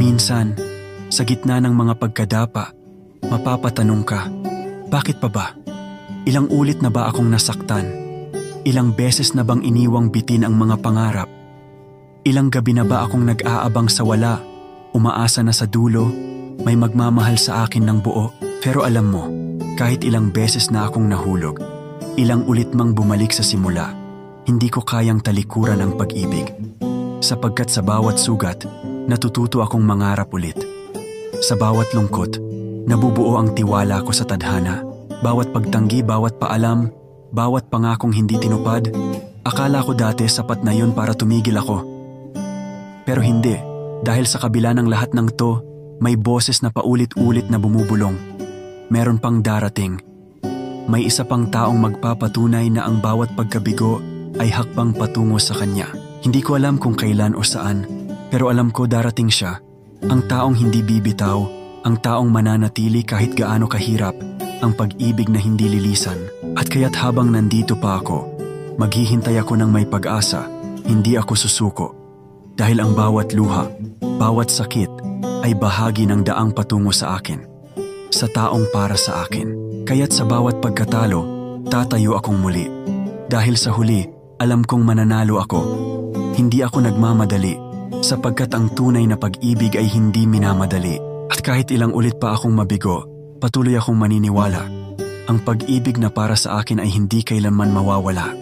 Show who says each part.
Speaker 1: Minsan, sa gitna ng mga pagkadapa, mapapatanong ka, bakit pa ba? Ilang ulit na ba akong nasaktan? Ilang beses na bang iniwang bitin ang mga pangarap? Ilang gabi na ba akong nag-aabang sa wala, umaasa na sa dulo, may magmamahal sa akin ng buo? Pero alam mo, kahit ilang beses na akong nahulog, ilang ulit mang bumalik sa simula, hindi ko kayang talikuran ang pag-ibig. Sapagkat sa bawat sugat, natututo akong mangarap ulit. Sa bawat lungkot, nabubuo ang tiwala ko sa tadhana. Bawat pagtanggi, bawat paalam, bawat pangakong hindi tinupad, akala ko dati sapat na yun para tumigil ako. Pero hindi, dahil sa kabila ng lahat ng to, may boses na paulit-ulit na bumubulong. Meron pang darating. May isa pang taong magpapatunay na ang bawat pagkabigo ay hakbang patungo sa kanya. Hindi ko alam kung kailan o saan, pero alam ko darating siya. Ang taong hindi bibitaw, ang taong mananatili kahit gaano kahirap, ang pag-ibig na hindi lilisan. At kaya't habang nandito pa ako, maghihintay ako ng may pag-asa, hindi ako susuko. Dahil ang bawat luha, bawat sakit, ay bahagi ng daang patungo sa akin. Sa taong para sa akin. Kaya't sa bawat pagkatalo, tatayo akong muli. Dahil sa huli, alam kong mananalo ako. Hindi ako nagmamadali, sapagkat ang tunay na pag-ibig ay hindi minamadali. At kahit ilang ulit pa akong mabigo, patuloy akong maniniwala. Ang pag-ibig na para sa akin ay hindi kailanman mawawala.